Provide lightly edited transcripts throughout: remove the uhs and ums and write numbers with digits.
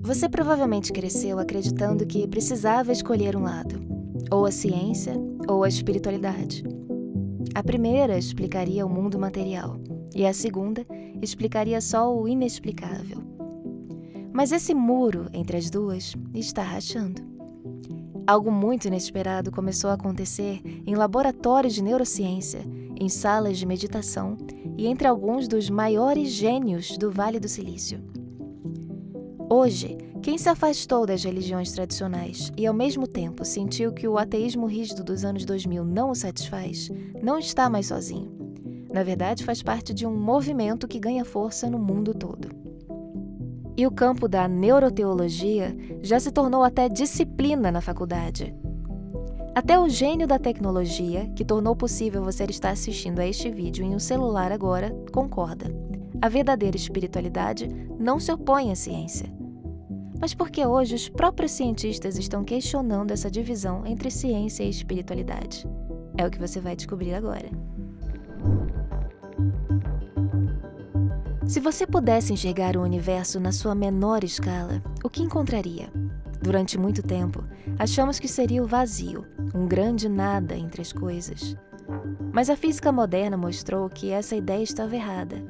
Você provavelmente cresceu acreditando que precisava escolher um lado, ou a ciência ou a espiritualidade. A primeira explicaria o mundo material, e a segunda explicaria só o inexplicável. Mas esse muro entre as duas está rachando. Algo muito inesperado começou a acontecer em laboratórios de neurociência, em salas de meditação e entre alguns dos maiores gênios do Vale do Silício. Hoje, quem se afastou das religiões tradicionais e ao mesmo tempo sentiu que o ateísmo rígido dos anos 2000 não o satisfaz, não está mais sozinho. Na verdade, faz parte de um movimento que ganha força no mundo todo. E o campo da neuroteologia já se tornou até disciplina na faculdade. Até o gênio da tecnologia, que tornou possível você estar assistindo a este vídeo em um celular agora, concorda. A verdadeira espiritualidade não se opõe à ciência. Mas por que hoje os próprios cientistas estão questionando essa divisão entre ciência e espiritualidade? É o que você vai descobrir agora. Se você pudesse enxergar o universo na sua menor escala, o que encontraria? Durante muito tempo, achamos que seria o vazio, um grande nada entre as coisas. Mas a física moderna mostrou que essa ideia estava errada.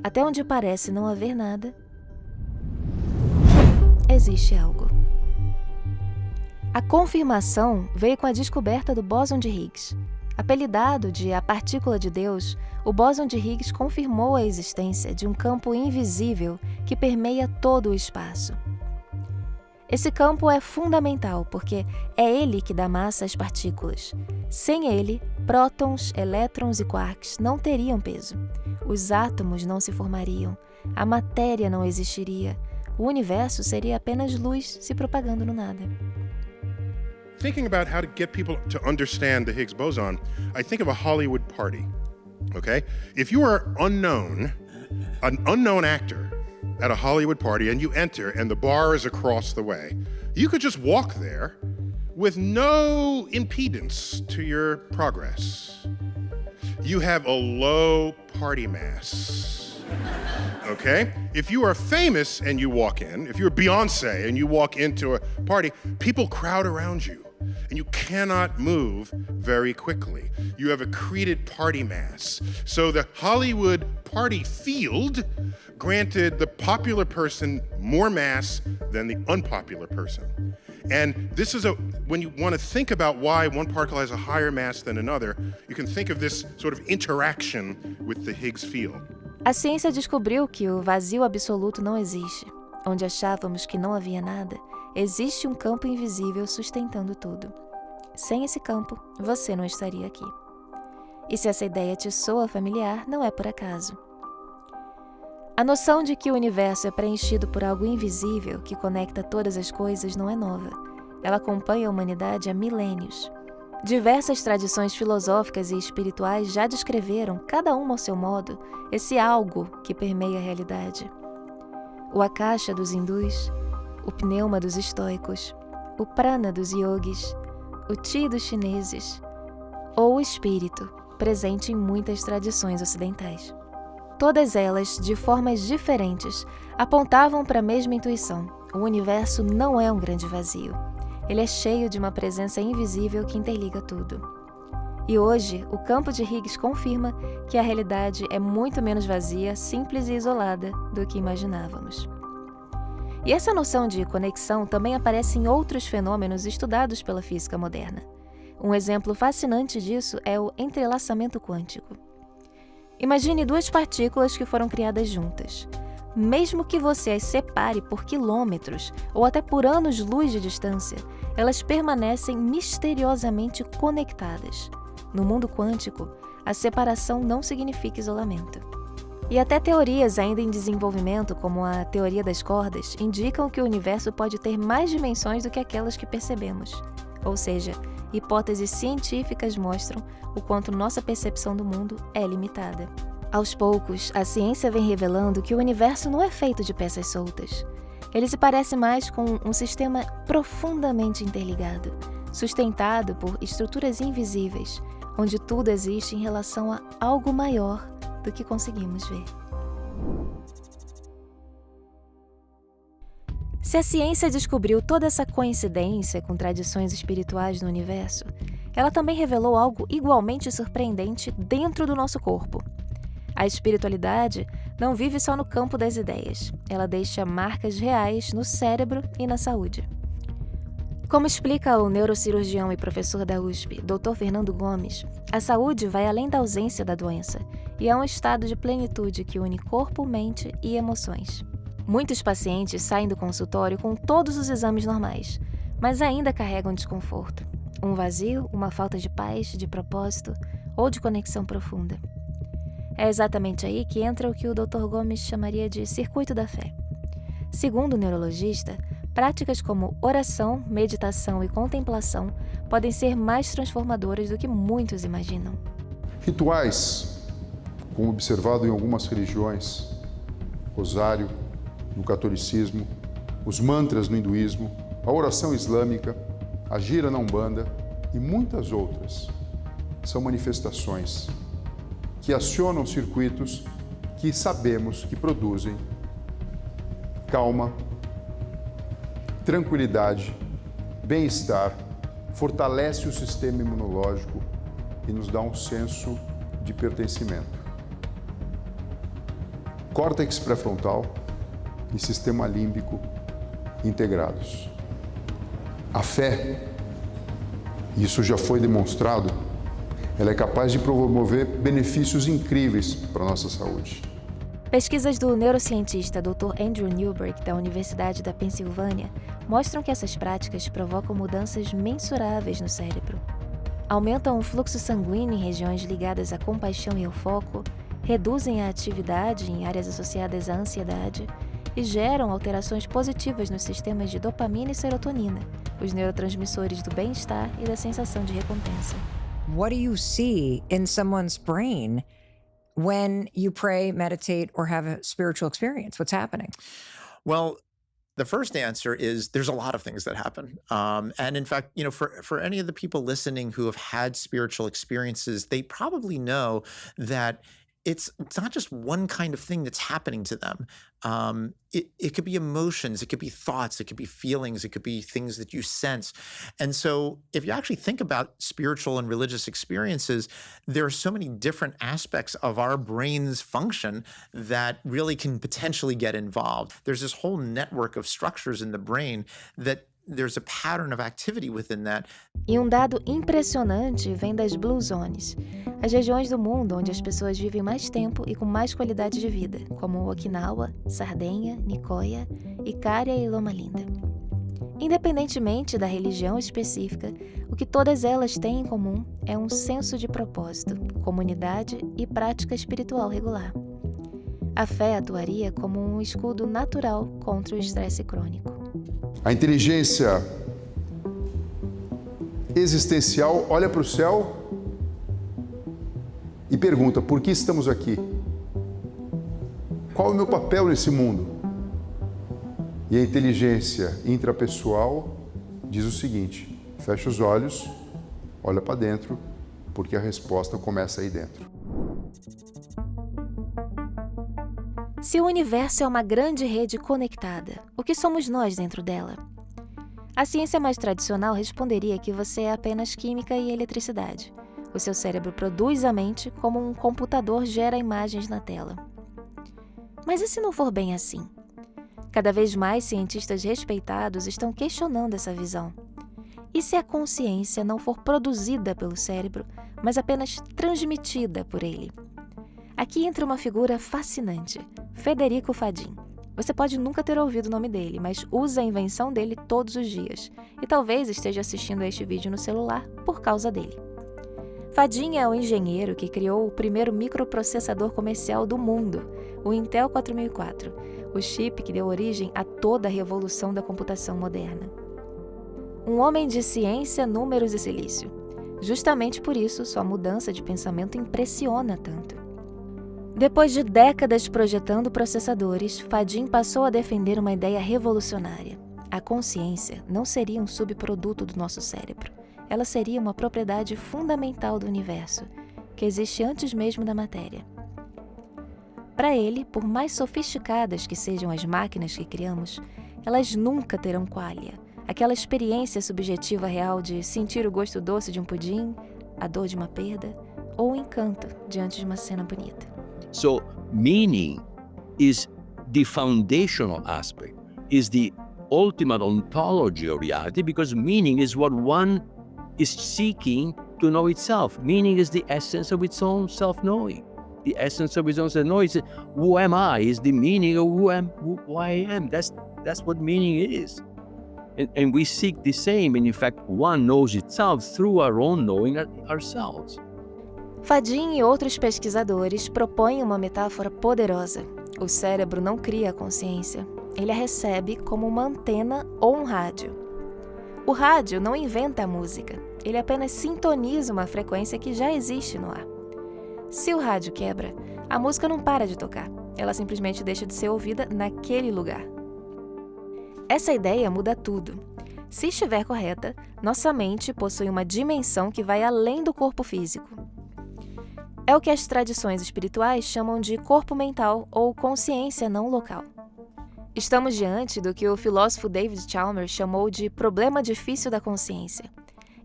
Até onde parece não haver nada, existe algo. A confirmação veio com a descoberta do bóson de Higgs. Apelidado de a partícula de Deus, o bóson de Higgs confirmou a existência de um campo invisível que permeia todo o espaço. Esse campo é fundamental porque é ele que dá massa às partículas. Sem ele, prótons, elétrons e quarks não teriam peso. Os átomos não se formariam, a matéria não existiria. O universo seria apenas luz se propagando no nada. Thinking about how to get people to understand the Higgs boson, I think of a Hollywood party, okay? If you are an unknown actor at a Hollywood party and you enter and the bar is across the way, you could just walk there with no impedance to your progress. You have a low party mass, okay? If you are famous and you walk in, if you're Beyonce and you walk into a party, people crowd around you. And you cannot move very quickly. You have accreted party mass. So the Hollywood party field granted the popular person more mass than the unpopular person. And this is when you want to think about why one particle has a higher mass than another, you can think of this sort of interaction with the Higgs field. A ciência descobriu que o vazio absoluto não existe. Onde achávamos que não havia nada, existe um campo invisível sustentando tudo. Sem esse campo, você não estaria aqui. E se essa ideia te soa familiar, não é por acaso. A noção de que o universo é preenchido por algo invisível que conecta todas as coisas não é nova. Ela acompanha a humanidade há milênios. Diversas tradições filosóficas e espirituais já descreveram, cada uma ao seu modo, esse algo que permeia a realidade. O Akasha dos hindus, o pneuma dos estoicos, o prana dos yogis, o chi dos chineses, ou o espírito, presente em muitas tradições ocidentais. Todas elas, de formas diferentes, apontavam para a mesma intuição: o universo não é um grande vazio. Ele é cheio de uma presença invisível que interliga tudo. E hoje, o campo de Higgs confirma que a realidade é muito menos vazia, simples e isolada do que imaginávamos. E essa noção de conexão também aparece em outros fenômenos estudados pela física moderna. Um exemplo fascinante disso é o entrelaçamento quântico. Imagine duas partículas que foram criadas juntas. Mesmo que você as separe por quilômetros ou até por anos-luz de distância, elas permanecem misteriosamente conectadas. No mundo quântico, a separação não significa isolamento. E até teorias ainda em desenvolvimento, como a teoria das cordas, indicam que o universo pode ter mais dimensões do que aquelas que percebemos. Ou seja, hipóteses científicas mostram o quanto nossa percepção do mundo é limitada. Aos poucos, a ciência vem revelando que o universo não é feito de peças soltas. Ele se parece mais com um sistema profundamente interligado, sustentado por estruturas invisíveis, onde tudo existe em relação a algo maior do que conseguimos ver. Se a ciência descobriu toda essa coincidência com tradições espirituais no universo, ela também revelou algo igualmente surpreendente dentro do nosso corpo. A espiritualidade não vive só no campo das ideias, ela deixa marcas reais no cérebro e na saúde. Como explica o neurocirurgião e professor da USP, Dr. Fernando Gomes, a saúde vai além da ausência da doença e é um estado de plenitude que une corpo, mente e emoções. Muitos pacientes saem do consultório com todos os exames normais, mas ainda carregam desconforto, um vazio, uma falta de paz, de propósito ou de conexão profunda. É exatamente aí que entra o que o Dr. Gomes chamaria de circuito da fé. Segundo o neurologista, práticas como oração, meditação e contemplação podem ser mais transformadoras do que muitos imaginam. Rituais, como observado em algumas religiões, rosário no catolicismo, os mantras no hinduísmo, a oração islâmica, a gira na Umbanda e muitas outras, são manifestações que acionam circuitos que sabemos que produzem calma, tranquilidade, bem-estar, fortalece o sistema imunológico e nos dá um senso de pertencimento. Córtex pré-frontal e sistema límbico integrados. A fé, isso já foi demonstrado, ela é capaz de promover benefícios incríveis para a nossa saúde. Pesquisas do neurocientista Dr. Andrew Newberg, da Universidade da Pensilvânia, mostram que essas práticas provocam mudanças mensuráveis no cérebro. Aumentam o fluxo sanguíneo em regiões ligadas à compaixão e ao foco, reduzem a atividade em áreas associadas à ansiedade e geram alterações positivas nos sistemas de dopamina e serotonina, os neurotransmissores do bem-estar e da sensação de recompensa. What do you see in someone's brain when you pray, meditate, or have a spiritual experience? What's happening? Well, the first answer is there's a lot of things that happen. And in fact, for any of the people listening who have had spiritual experiences, they probably know that it's not just one kind of thing that's happening to them. It could be emotions, it could be thoughts, it could be feelings, it could be things that you sense. And so if you actually think about spiritual and religious experiences, there are so many different aspects of our brain's function that really can potentially get involved. There's this whole network of structures in the brain that there's a pattern of activity within that. E um dado impressionante vem das Blue Zones, as regiões do mundo onde as pessoas vivem mais tempo e com mais qualidade de vida, como Okinawa, Sardenha, Nicoya, Icária e Loma Linda. Independentemente da religião específica, o que todas elas têm em comum é um senso de propósito, comunidade e prática espiritual regular. A fé atuaria como um escudo natural contra o estresse crônico. A inteligência existencial olha para o céu e pergunta: por que estamos aqui? Qual é o meu papel nesse mundo? E a inteligência intrapessoal diz o seguinte: fecha os olhos, olha para dentro, porque a resposta começa aí dentro. Se o universo é uma grande rede conectada, o que somos nós dentro dela? A ciência mais tradicional responderia que você é apenas química e eletricidade. O seu cérebro produz a mente como um computador gera imagens na tela. Mas e se não for bem assim? Cada vez mais cientistas respeitados estão questionando essa visão. E se a consciência não for produzida pelo cérebro, mas apenas transmitida por ele? Aqui entra uma figura fascinante, Federico Fadin. Você pode nunca ter ouvido o nome dele, mas usa a invenção dele todos os dias. E talvez esteja assistindo a este vídeo no celular por causa dele. Fadin é o engenheiro que criou o primeiro microprocessador comercial do mundo, o Intel 4004, o chip que deu origem a toda a revolução da computação moderna. Um homem de ciência, números e silício. Justamente por isso, sua mudança de pensamento impressiona tanto. Depois de décadas projetando processadores, Fadin passou a defender uma ideia revolucionária. A consciência não seria um subproduto do nosso cérebro. Ela seria uma propriedade fundamental do universo, que existe antes mesmo da matéria. Para ele, por mais sofisticadas que sejam as máquinas que criamos, elas nunca terão qualia, aquela experiência subjetiva real de sentir o gosto doce de um pudim, a dor de uma perda ou o encanto diante de uma cena bonita. So meaning is the foundational aspect, is the ultimate ontology of reality, because meaning is what one is seeking to know itself. Meaning is the essence of its own self-knowing. The essence of its own self-knowing is who am I, is the meaning of who I am. That's what meaning is. And we seek the same, and in fact, one knows itself through our own knowing ourselves. Fadin e outros pesquisadores propõem uma metáfora poderosa. O cérebro não cria a consciência, ele a recebe como uma antena ou um rádio. O rádio não inventa a música, ele apenas sintoniza uma frequência que já existe no ar. Se o rádio quebra, a música não para de tocar, ela simplesmente deixa de ser ouvida naquele lugar. Essa ideia muda tudo. Se estiver correta, nossa mente possui uma dimensão que vai além do corpo físico. É o que as tradições espirituais chamam de corpo mental ou consciência não local. Estamos diante do que o filósofo David Chalmers chamou de problema difícil da consciência.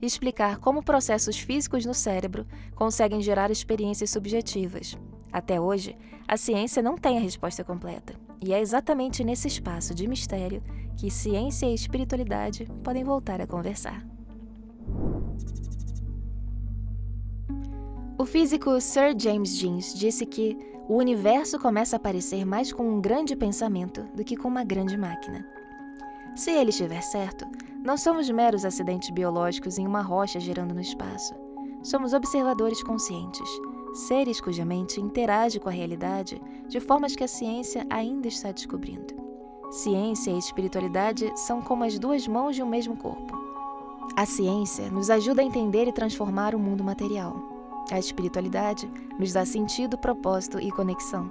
Explicar como processos físicos no cérebro conseguem gerar experiências subjetivas. Até hoje, a ciência não tem a resposta completa, e é exatamente nesse espaço de mistério que ciência e espiritualidade podem voltar a conversar. O físico Sir James Jeans disse que o universo começa a parecer mais com um grande pensamento do que com uma grande máquina. Se ele estiver certo, não somos meros acidentes biológicos em uma rocha girando no espaço. Somos observadores conscientes, seres cuja mente interage com a realidade de formas que a ciência ainda está descobrindo. Ciência e espiritualidade são como as duas mãos de um mesmo corpo. A ciência nos ajuda a entender e transformar o mundo material. A espiritualidade nos dá sentido, propósito e conexão.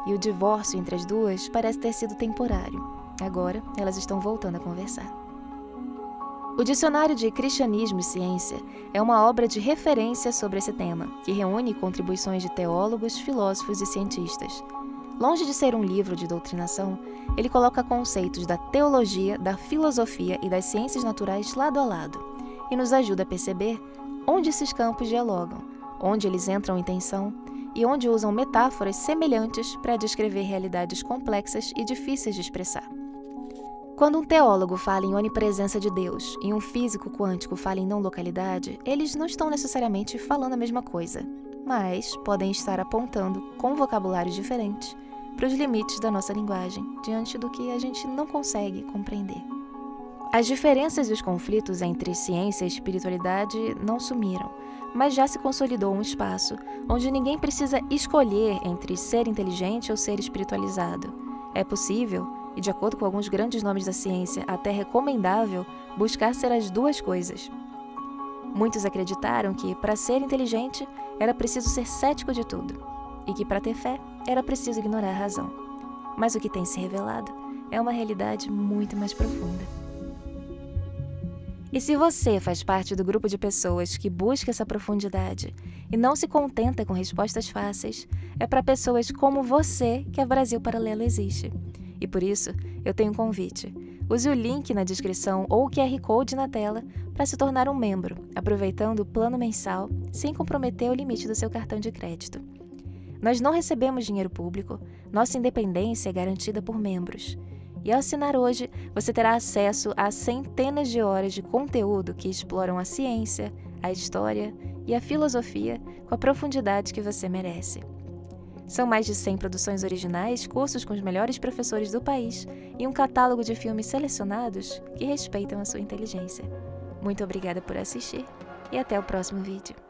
E o divórcio entre as duas parece ter sido temporário. Agora, elas estão voltando a conversar. O Dicionário de Cristianismo e Ciência é uma obra de referência sobre esse tema, que reúne contribuições de teólogos, filósofos e cientistas. Longe de ser um livro de doutrinação, ele coloca conceitos da teologia, da filosofia e das ciências naturais lado a lado, e nos ajuda a perceber onde esses campos dialogam, onde eles entram em tensão e onde usam metáforas semelhantes para descrever realidades complexas e difíceis de expressar. Quando um teólogo fala em onipresença de Deus e um físico quântico fala em não localidade, eles não estão necessariamente falando a mesma coisa, mas podem estar apontando, com vocabulários diferentes, para os limites da nossa linguagem, diante do que a gente não consegue compreender. As diferenças e os conflitos entre ciência e espiritualidade não sumiram, mas já se consolidou um espaço onde ninguém precisa escolher entre ser inteligente ou ser espiritualizado. É possível, e de acordo com alguns grandes nomes da ciência, até recomendável, buscar ser as duas coisas. Muitos acreditaram que, para ser inteligente, era preciso ser cético de tudo, e que, para ter fé, era preciso ignorar a razão. Mas o que tem se revelado é uma realidade muito mais profunda. E se você faz parte do grupo de pessoas que busca essa profundidade e não se contenta com respostas fáceis, é para pessoas como você que a Brasil Paralelo existe. E por isso, eu tenho um convite. Use o link na descrição ou o QR Code na tela para se tornar um membro, aproveitando o plano mensal sem comprometer o limite do seu cartão de crédito. Nós não recebemos dinheiro público, nossa independência é garantida por membros. E ao assinar hoje, você terá acesso a centenas de horas de conteúdo que exploram a ciência, a história e a filosofia com a profundidade que você merece. São mais de 100 produções originais, cursos com os melhores professores do país e um catálogo de filmes selecionados que respeitam a sua inteligência. Muito obrigada por assistir e até o próximo vídeo.